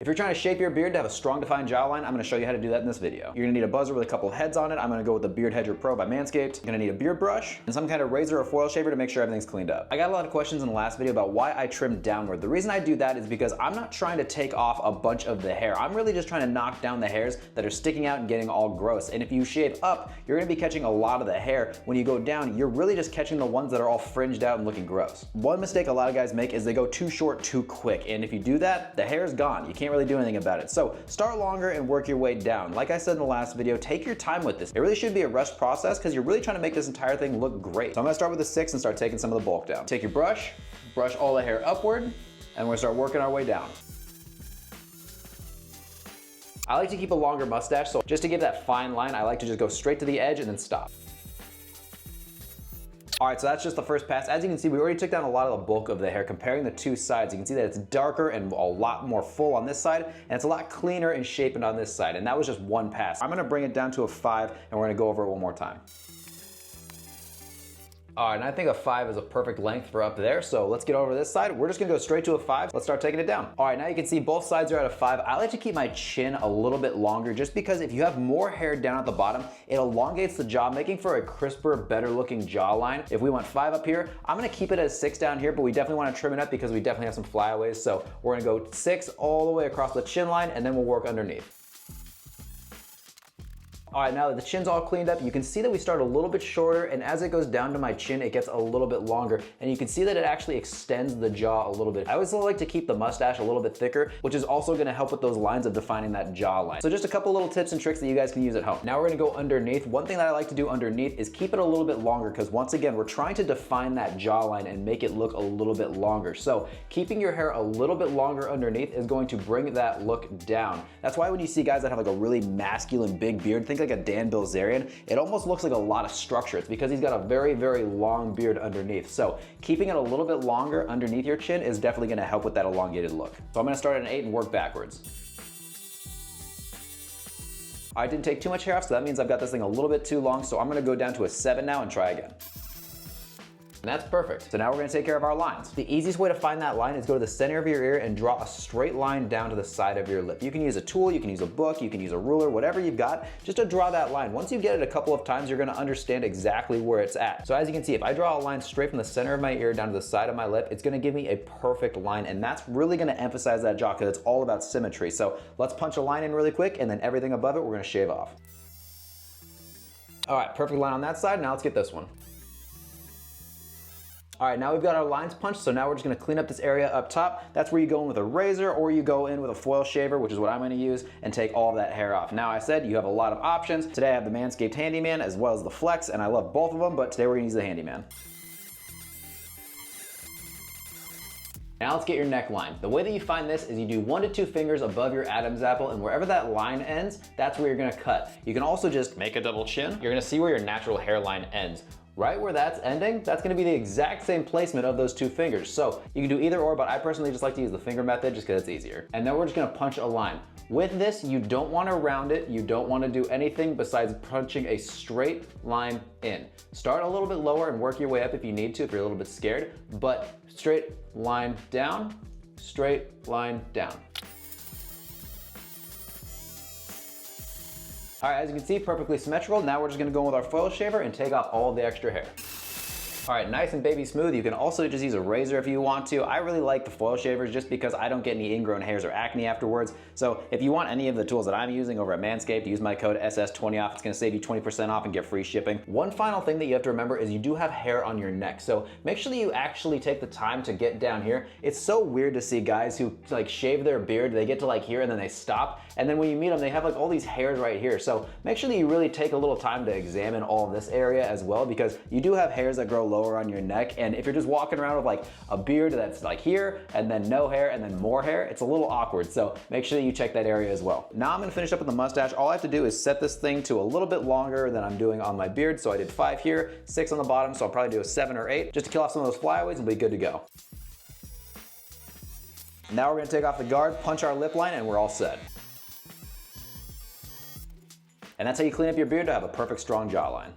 If you're trying to shape your beard to have a strong defined jawline, I'm gonna show you how to do that in this video. You're gonna need a buzzer with a couple of heads on it. I'm gonna go with the Beard Hedger Pro by Manscaped. You're gonna need a beard brush and some kind of razor or foil shaver to make sure everything's cleaned up. I got a lot of questions in the last video about why I trimmed downward. The reason I do that is because I'm not trying to take off a bunch of the hair. I'm really just trying to knock down the hairs that are sticking out and getting all gross. And if you shave up, you're gonna be catching a lot of the hair. When you go down, you're really just catching the ones that are all fringed out and looking gross. One mistake a lot of guys make is they go too short too quick. And if you do that, the hair's gone. You can't really do anything about it. So start longer and work your way down. Like I said in the last video, take your time with this. It really should be a rushed process because you're really trying to make this entire thing look great. So I'm gonna start with the 6 and start taking some of the bulk down. Take your brush all the hair upward, and we're gonna start working our way down. I like to keep a longer mustache, so just to give that fine line, I like to just go straight to the edge and then stop. All right, so that's just the first pass. As you can see, we already took down a lot of the bulk of the hair. Comparing the two sides, you can see that it's darker and a lot more full on this side, and it's a lot cleaner and shapen on this side, and that was just one pass. I'm gonna bring it down to a 5, and we're gonna go over it one more time. All right, and I think a 5 is a perfect length for up there, so let's get over this side. We're just gonna go straight to a 5. Let's start taking it down. All right, now you can see both sides are at a 5. I like to keep my chin a little bit longer just because if you have more hair down at the bottom, it elongates the jaw, making for a crisper, better looking jawline. If we want 5 up here, I'm gonna keep it as 6 down here, but we definitely wanna trim it up because we definitely have some flyaways. So we're gonna go 6 all the way across the chin line, and then we'll work underneath. All right, now that the chin's all cleaned up, you can see that we start a little bit shorter, and as it goes down to my chin, it gets a little bit longer, and you can see that it actually extends the jaw a little bit. I always like to keep the mustache a little bit thicker, which is also gonna help with those lines of defining that jawline. So just a couple little tips and tricks that you guys can use at home. Now we're gonna go underneath. One thing that I like to do underneath is keep it a little bit longer, because once again, we're trying to define that jawline and make it look a little bit longer. So keeping your hair a little bit longer underneath is going to bring that look down. That's why when you see guys that have like a really masculine big beard, think like a Dan Bilzerian, it almost looks like a lot of structure. It's because he's got a very, very long beard underneath. So keeping it a little bit longer underneath your chin is definitely gonna help with that elongated look. So I'm gonna start at an 8 and work backwards. I didn't take too much hair off, so that means I've got this thing a little bit too long, so I'm gonna go down to a 7 now and try again. And that's perfect. So now we're gonna take care of our lines. The easiest way to find that line is go to the center of your ear and draw a straight line down to the side of your lip. You can use a tool, you can use a book, you can use a ruler, whatever you've got, just to draw that line. Once you get it a couple of times, you're gonna understand exactly where it's at. So as you can see, if I draw a line straight from the center of my ear down to the side of my lip, it's gonna give me a perfect line, and that's really gonna emphasize that jaw because it's all about symmetry. So let's punch a line in really quick, and then everything above it, we're gonna shave off. All right, perfect line on that side. Now let's get this one. All right, now we've got our lines punched, so now we're just gonna clean up this area up top. That's where you go in with a razor or you go in with a foil shaver, which is what I'm gonna use, and take all of that hair off. Now I said you have a lot of options. Today I have the Manscaped Handyman as well as the Flex, and I love both of them, but today we're gonna use the Handyman. Now let's get your neckline. The way that you find this is you do 1 to 2 fingers above your Adam's apple, and wherever that line ends, that's where you're gonna cut. You can also just make a double chin. You're gonna see where your natural hairline ends. Right where that's ending, that's gonna be the exact same placement of those 2 fingers. So you can do either or, but I personally just like to use the finger method just because it's easier. And then we're just gonna punch a line. With this, you don't wanna round it, you don't wanna do anything besides punching a straight line in. Start a little bit lower and work your way up if you need to, if you're a little bit scared, but straight line down, straight line down. All right, as you can see, perfectly symmetrical. Now we're just gonna go in with our foil shaver and take off all the extra hair. All right, nice and baby smooth. You can also just use a razor if you want to. I really like the foil shavers just because I don't get any ingrown hairs or acne afterwards. So if you want any of the tools that I'm using over at Manscaped, use my code SS20OFF. It's gonna save you 20% off and get free shipping. One final thing that you have to remember is you do have hair on your neck. So make sure that you actually take the time to get down here. It's so weird to see guys who like shave their beard, they get to like here and then they stop. And then when you meet them, they have like all these hairs right here. So make sure that you really take a little time to examine all of this area as well, because you do have hairs that grow lower on your neck, and if you're just walking around with like a beard that's like here and then no hair and then more hair, it's a little awkward. So make sure that you check that area as well. Now I'm gonna finish up with the mustache. All I have to do is set this thing to a little bit longer than I'm doing on my beard. So I did 5 here, 6 on the bottom, so I'll probably do a 7 or 8 just to kill off some of those flyaways and be good to go. Now we're gonna take off the guard, punch our lip line, and we're all set. And that's how you clean up your beard to have a perfect strong jawline.